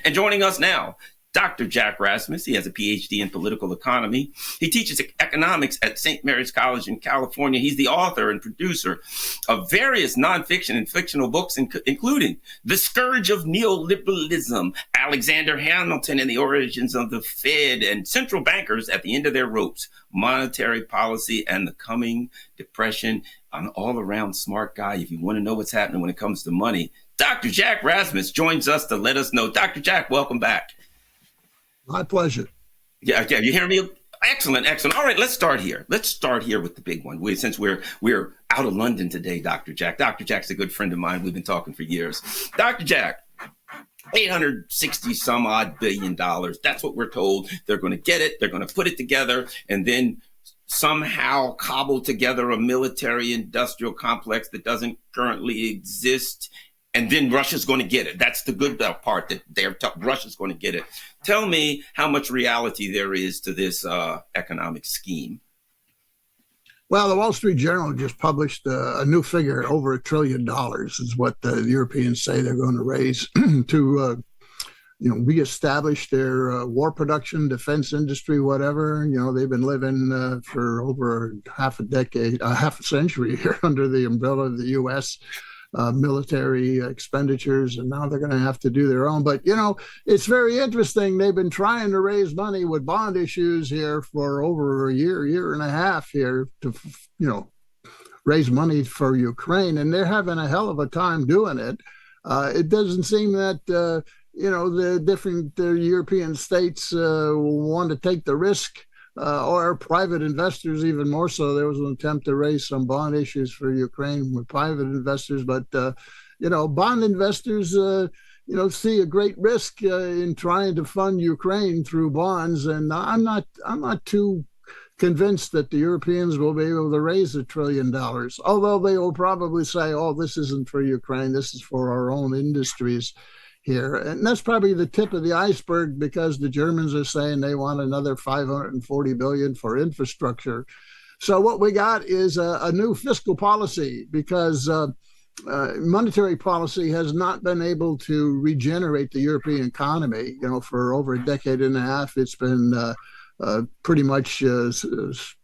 And joining us now, Dr. Jack Rasmus. He has a PhD in political economy. He teaches economics at St. Mary's College in California. He's the author and producer of various nonfiction and fictional books, including The Scourge of Neoliberalism, Alexander Hamilton and the Origins of the Fed, and Central Bankers at the End of Their Ropes, Monetary Policy and the Coming Depression. An all-around smart guy. If you want to know what's happening when it comes to money, Dr. Jack Rasmus joins us to let us know. Dr. Jack, welcome back. My pleasure. Yeah, you hear me? Excellent. All right, let's start here. Let's start here with the big one. Since we're out of London today, Dr. Jack. Dr. Jack's a good friend of mine. We've been talking for years. Dr. Jack, $860 some odd billion. That's what we're told. They're going to get it. They're going to put it together and then somehow cobble together a military industrial complex that doesn't currently exist. And then Russia's going to get it. That's the good part, that Russia's going to get it. Tell me how much reality there is to this economic scheme. Well, the Wall Street Journal just published a new figure, over $1 trillion is what the Europeans say they're going to raise to reestablish their war production, defense industry, whatever. They've been living for over half a century here under the umbrella of the U.S. Military expenditures, and now they're going to have to do their own. But, it's very interesting. They've been trying to raise money with bond issues here for over a year and a half here to, raise money for Ukraine, and they're having a hell of a time doing it. It doesn't seem that, the different European states want to take the risk. Or private investors, even more so. There was an attempt to raise some bond issues for Ukraine with private investors, but bond investors, see a great risk in trying to fund Ukraine through bonds, and I'm not too convinced that the Europeans will be able to raise $1 trillion. Although they will probably say, "Oh, this isn't for Ukraine. This is for our own industries." Here. And that's probably the tip of the iceberg, because the Germans are saying they want another $540 billion for infrastructure. So what we got is a new fiscal policy, because monetary policy has not been able to regenerate the European economy. For over a decade and a half, it's been pretty much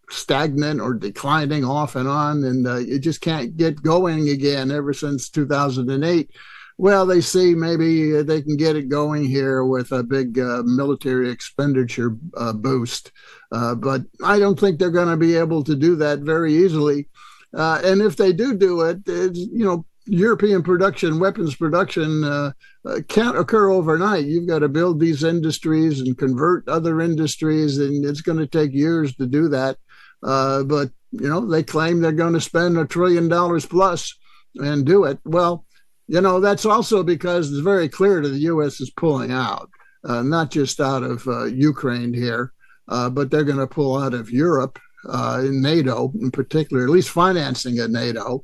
stagnant or declining off and on, and it just can't get going again ever since 2008. Well, they see maybe they can get it going here with a big military expenditure boost. But I don't think they're going to be able to do that very easily. And if they do it, European production, weapons production can't occur overnight. You've got to build these industries and convert other industries, and it's going to take years to do that. But, they claim they're going to spend $1 trillion plus and do it. Well, that's also because it's very clear that the U.S. is pulling out, not just out of Ukraine here, but they're going to pull out of Europe, in NATO in particular, at least financing at NATO,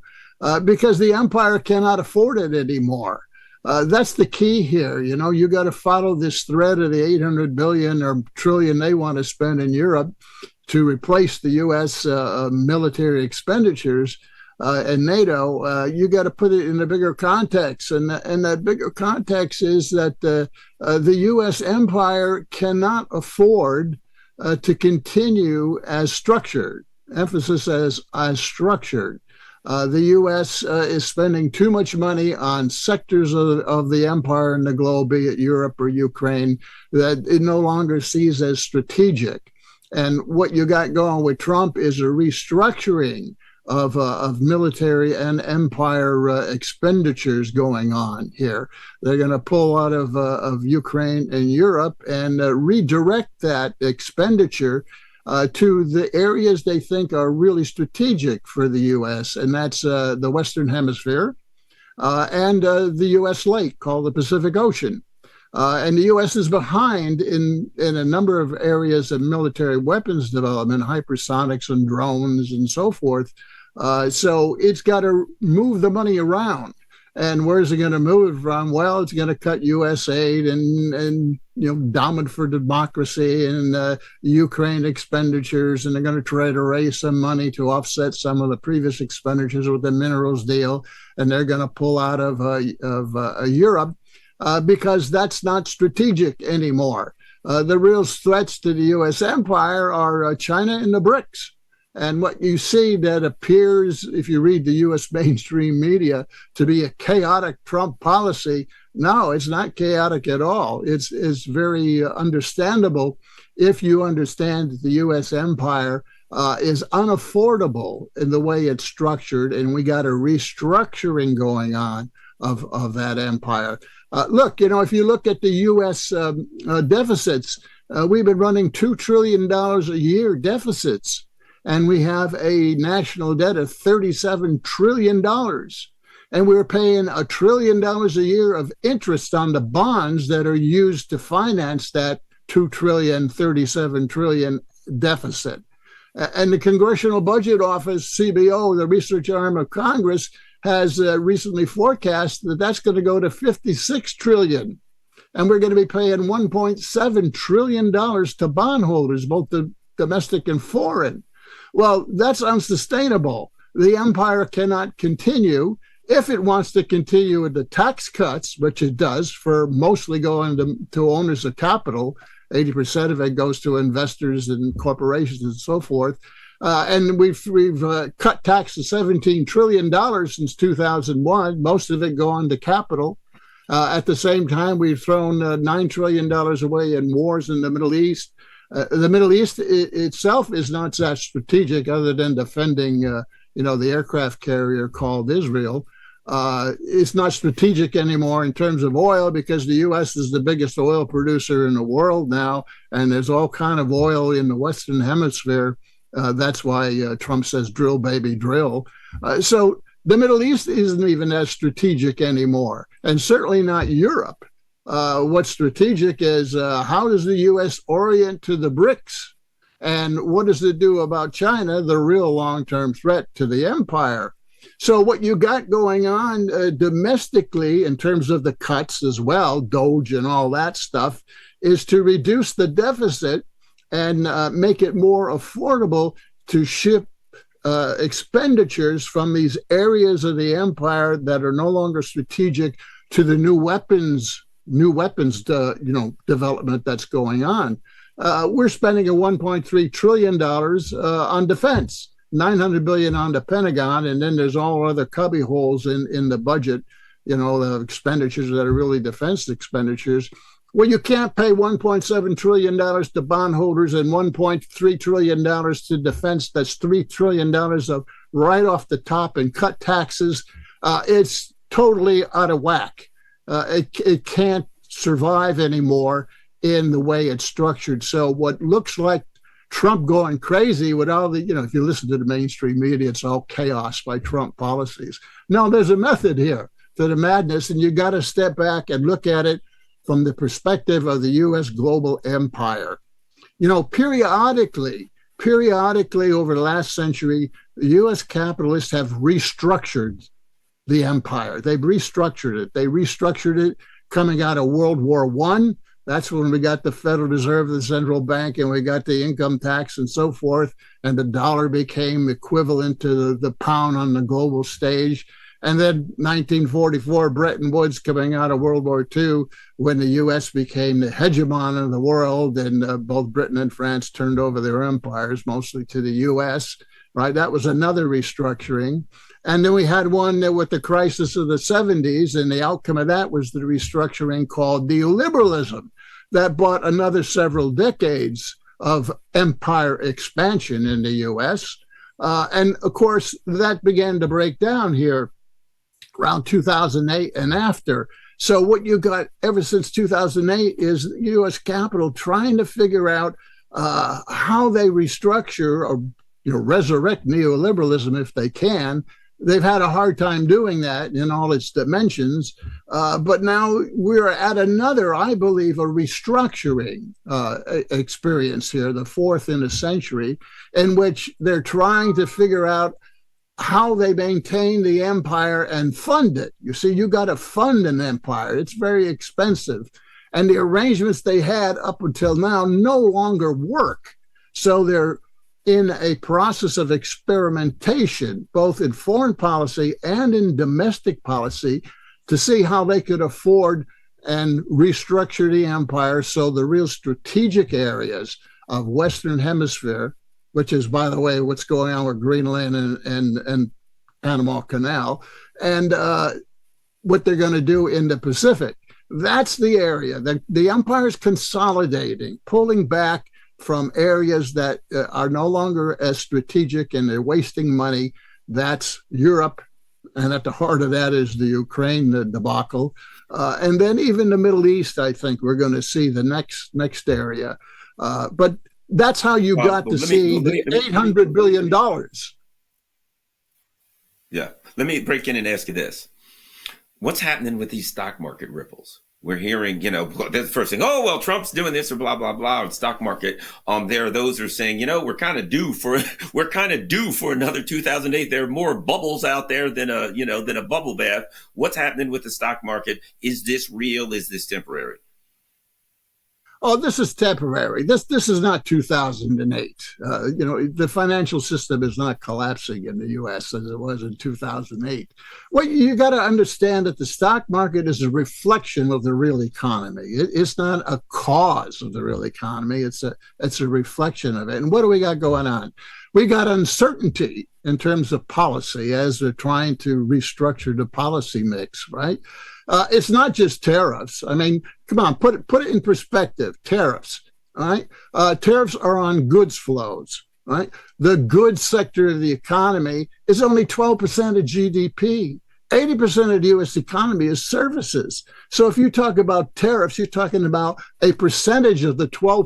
because the empire cannot afford it anymore. That's the key here. You got to follow this thread of the 800 billion or trillion they want to spend in Europe to replace the U.S. Military expenditures. And NATO, you got to put it in a bigger context. And that bigger context is that the U.S. empire cannot afford to continue as structured, emphasis as structured. The U.S. is spending too much money on sectors of the empire and the globe, be it Europe or Ukraine, that it no longer sees as strategic. And what you got going with Trump is a restructuring of military and empire expenditures going on here. They're going to pull out of Ukraine and Europe and redirect that expenditure to the areas they think are really strategic for the U.S., and that's the Western Hemisphere and the U.S. lake called the Pacific Ocean. And the U.S. is behind in a number of areas of military weapons development, hypersonics and drones and so forth. So it's got to move the money around. And where's it going to move it from? Well, it's going to cut U.S. aid and endowment for democracy and Ukraine expenditures, and they're going to try to raise some money to offset some of the previous expenditures with the minerals deal, and they're going to pull out of Europe. because that's not strategic anymore. The real threats to the U.S. empire are China and the BRICS. And what you see that appears, if you read the U.S. mainstream media, to be a chaotic Trump policy, no, it's not chaotic at all. It's very understandable if you understand that the U.S. empire is unaffordable in the way it's structured, and we got a restructuring going on of that empire. Look, if you look at the U.S. Deficits, we've been running $2 trillion a year deficits, and we have a national debt of $37 trillion. And we're paying $1 trillion a year of interest on the bonds that are used to finance that $2 trillion, $37 trillion deficit. And the Congressional Budget Office, CBO, the research arm of Congress, has recently forecast that that's going to go to $56 trillion. And we're going to be paying $1.7 trillion to bondholders, both the domestic and foreign. Well, that's unsustainable. The empire cannot continue. If it wants to continue with the tax cuts, which it does, for mostly going to owners of capital, 80% of it goes to investors and corporations and so forth. And we've cut tax to $17 trillion since 2001, most of it going to capital. At the same time, we've thrown $9 trillion away in wars in the Middle East. The Middle East itself is not that strategic other than defending, the aircraft carrier called Israel. It's not strategic anymore in terms of oil because the U.S. is the biggest oil producer in the world now, and there's all kind of oil in the Western Hemisphere. That's why Trump says drill, baby, drill. So the Middle East isn't even as strategic anymore, and certainly not Europe. What's strategic is how does the U.S. orient to the BRICS? And what does it do about China, the real long-term threat to the empire? So what you got going on domestically in terms of the cuts as well, Doge and all that stuff, is to reduce the deficit and make it more affordable to ship expenditures from these areas of the empire that are no longer strategic to the new weapons development that's going on. We're spending a $1.3 trillion on defense, $900 billion on the Pentagon, and then there's all other cubby holes in the budget, the expenditures that are really defense expenditures. Well, you can't pay $1.7 trillion to bondholders and $1.3 trillion to defense. That's $3 trillion of right off the top and cut taxes. It's totally out of whack. It can't survive anymore in the way it's structured. So what looks like Trump going crazy with all the, if you listen to the mainstream media, it's all chaos by Trump policies. No, there's a method here to the madness, and you got to step back and look at it from the perspective of the U.S. global empire. Periodically over the last century, the U.S. capitalists have restructured the empire. They've restructured it. They restructured it coming out of World War I. That's when we got the Federal Reserve, the central bank, and we got the income tax and so forth. And the dollar became equivalent to the pound on the global stage. And then 1944, Bretton Woods coming out of World War II, when the U.S. became the hegemon of the world, and both Britain and France turned over their empires, mostly to the U.S., right? That was another restructuring. And then we had one with the crisis of the 70s, and the outcome of that was the restructuring called neoliberalism that brought another several decades of empire expansion in the U.S. And of course, that began to break down here around 2008 and after. So what you got ever since 2008 is U.S. capital trying to figure out how they restructure or resurrect neoliberalism if they can. They've had a hard time doing that in all its dimensions, but now we're at another, I believe, a restructuring experience here, the fourth in a century, in which they're trying to figure out how they maintain the empire and fund it. You see, you got to fund an empire. It's very expensive. And the arrangements they had up until now no longer work. So they're in a process of experimentation, both in foreign policy and in domestic policy, to see how they could afford and restructure the empire so the real strategic areas of Western Hemisphere, which is, by the way, what's going on with Greenland and Panama Canal, and what they're going to do in the Pacific. That's the area that the empire is consolidating, pulling back from areas that are no longer as strategic and they're wasting money. That's Europe. And at the heart of that is the Ukraine debacle. And then even the Middle East, I think we're going to see the next area. But that's how you got to see the $800 billion. Yeah. Let me break in and ask you this. What's happening with these stock market ripples? We're hearing, that's the first thing. Oh, well, Trump's doing this or blah, blah, blah. And stock market, there are those who are saying, we're kind of due for another 2008. There are more bubbles out there than a bubble bath. What's happening with the stock market? Is this real? Is this temporary? Oh, this is temporary. This is not 2008. The financial system is not collapsing in the U.S. as it was in 2008. Well, you got to understand that the stock market is a reflection of the real economy. It's not a cause of the real economy. It's a reflection of it. And what do we got going on? We got uncertainty in terms of policy as they're trying to restructure the policy mix, right? It's not just tariffs. I mean, come on, put it in perspective. Tariffs, right? Tariffs are on goods flows, right? The goods sector of the economy is only 12% of GDP. 80% of the U.S. economy is services. So if you talk about tariffs, you're talking about a percentage of the 12%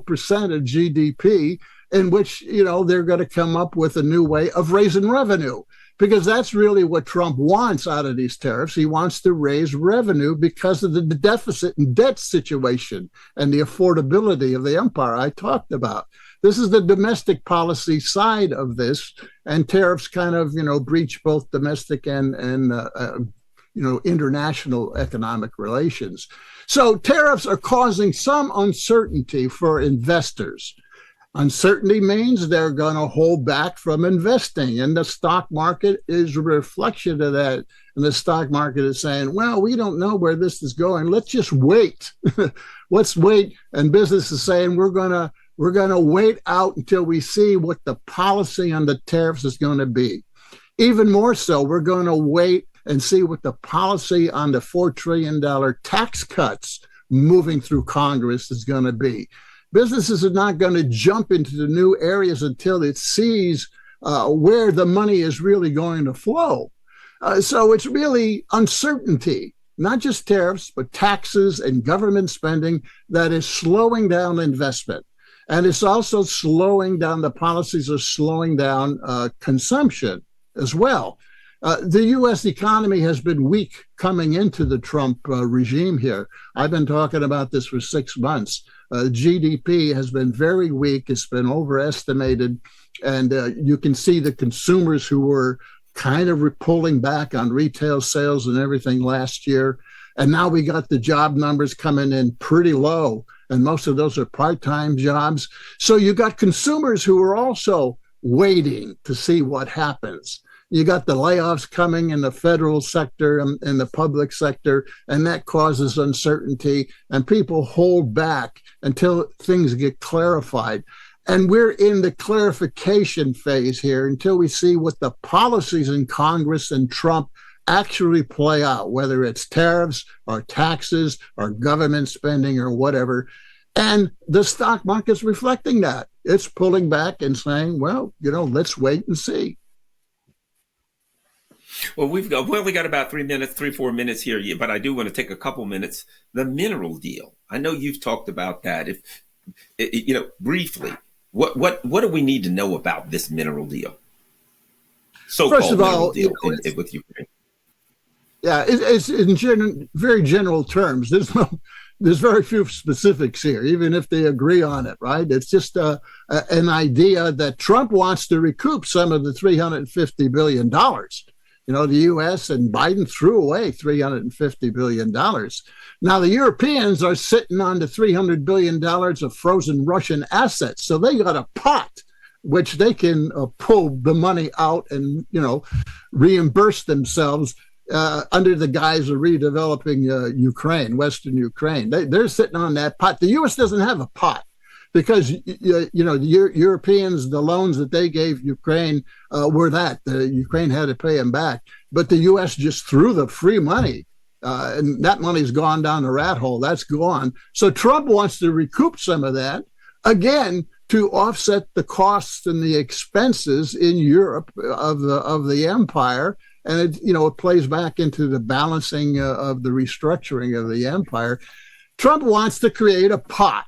of GDP in which, they're going to come up with a new way of raising revenue. Because that's really what Trump wants out of these tariffs. He wants to raise revenue because of the deficit and debt situation and the affordability of the empire I talked about. This is the domestic policy side of this, and tariffs kind of, breach both domestic and international economic relations. So tariffs are causing some uncertainty for investors. Uncertainty means they're going to hold back from investing, and the stock market is a reflection of that. And the stock market is saying, well, we don't know where this is going. Let's just wait. Let's wait. And business is saying, we're going to wait out until we see what the policy on the tariffs is going to be. Even more so, we're going to wait and see what the policy on the $4 trillion tax cuts moving through Congress is going to be. Businesses are not going to jump into the new areas until it sees where the money is really going to flow. So it's really uncertainty, not just tariffs, but taxes and government spending that is slowing down investment. And it's also slowing down, the policies are slowing down consumption as well. The U.S. economy has been weak coming into the Trump regime here. I've been talking about this for 6 months. GDP has been very weak. It's been overestimated. And you can see the consumers who were kind of pulling back on retail sales and everything last year. And now we got the job numbers coming in pretty low. And most of those are part-time jobs. So you got consumers who are also waiting to see what happens. You got the layoffs coming in the federal sector and in the public sector, and that causes uncertainty, and people hold back until things get clarified. And we're in the clarification phase here until we see what the policies in Congress and Trump actually play out, whether it's tariffs or taxes or government spending or whatever. And the stock market's reflecting that. It's pulling back and saying, well, let's wait and see. Well, we got about 4 minutes here, but I do want to take a couple minutes. The mineral deal. I know you've talked about that. Briefly, what do we need to know about this mineral deal? So-called First of all, deal with Ukraine. Yeah, it's in very general terms. There's very few specifics here, even if they agree on it, right? It's just an idea that Trump wants to recoup some of the $350 billion. The U.S. and Biden threw away $350 billion. Now, the Europeans are sitting on the $300 billion of frozen Russian assets. So they got a pot which they can pull the money out and, reimburse themselves under the guise of redeveloping Ukraine, Western Ukraine. They're sitting on that pot. The U.S. doesn't have a pot because, the Europeans, the loans that they gave Ukraine were that. Ukraine had to pay them back. But the U.S. just threw the free money. And that money's gone down the rat hole. That's gone. So Trump wants to recoup some of that, again, to offset the costs and the expenses in Europe of the empire. And it plays back into the balancing of the restructuring of the empire. Trump wants to create a pot,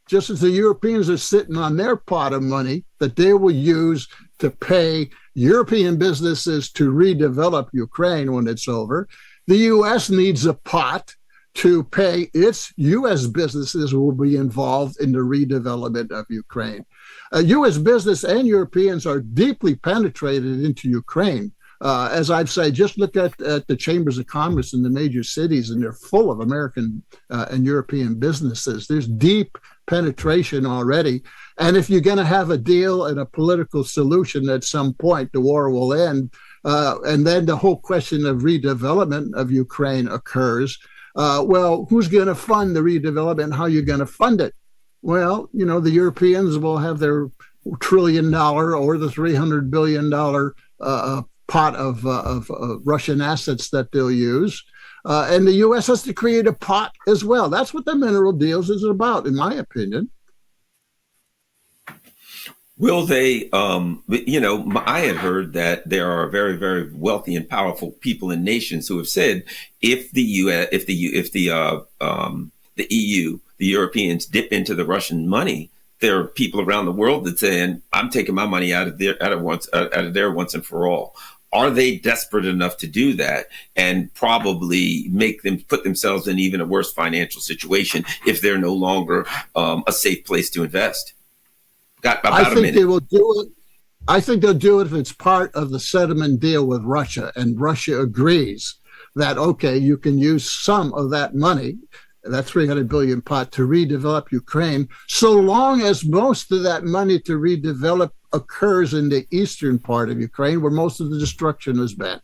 just as the Europeans are sitting on their pot of money that they will use to pay European businesses to redevelop Ukraine when it's over. The U.S. needs a pot to pay its U.S. businesses who will be involved in the redevelopment of Ukraine. U.S. business and Europeans are deeply penetrated into Ukraine. As I've said, just look at the chambers of commerce in the major cities, and they're full of American and European businesses. There's deep penetration already. And if you're going to have a deal and a political solution at some point, the war will end. And then the whole question of redevelopment of Ukraine occurs. Well, who's going to fund the redevelopment? How are you going to fund it? Well, the Europeans will have their $1 trillion or the $300 billion pot of Russian assets that they'll use. And the U.S. has to create a pot as well. That's what the mineral deals is about, in my opinion. Will they, I had heard that there are very, very wealthy and powerful people and nations who have said if the US, if the EU, the Europeans dip into the Russian money, there are people around the world that saying, I'm taking my money out of there once and for all. Are they desperate enough to do that and probably make them put themselves in even a worse financial situation if they're no longer a safe place to invest? Got about I think they will do it. I think they'll do it if it's part of the settlement deal with Russia, and Russia agrees that, okay, you can use some of that money, that $300 billion pot, to redevelop Ukraine, so long as most of that money to redevelop occurs in the eastern part of Ukraine, where most of the destruction has been.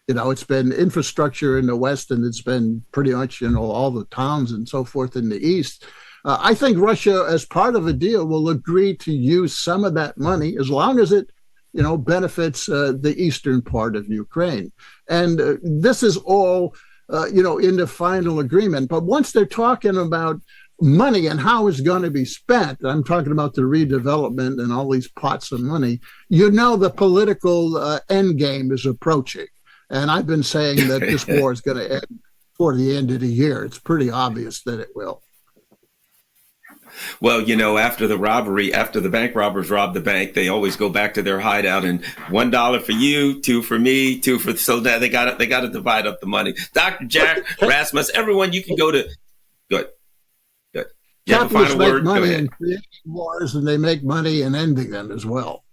It's been infrastructure in the west, and it's been pretty much, all the towns and so forth in the east. I think Russia, as part of a deal, will agree to use some of that money as long as it, benefits the eastern part of Ukraine. And this is all, in the final agreement. But once they're talking about money and how it's going to be spent, I'm talking about the redevelopment and all these pots of money, the political end game is approaching. And I've been saying that this war is going to end before the end of the year. It's pretty obvious that it will. Well, after the robbery, after the bank robbers rob the bank, they always go back to their hideout and $1 for you, 2 for me, 2 for, so that they got to divide up the money. Dr. Jack Rasmus, everyone, you can go to, good. You Capitalists make money in creating wars, and they make money in ending them as well.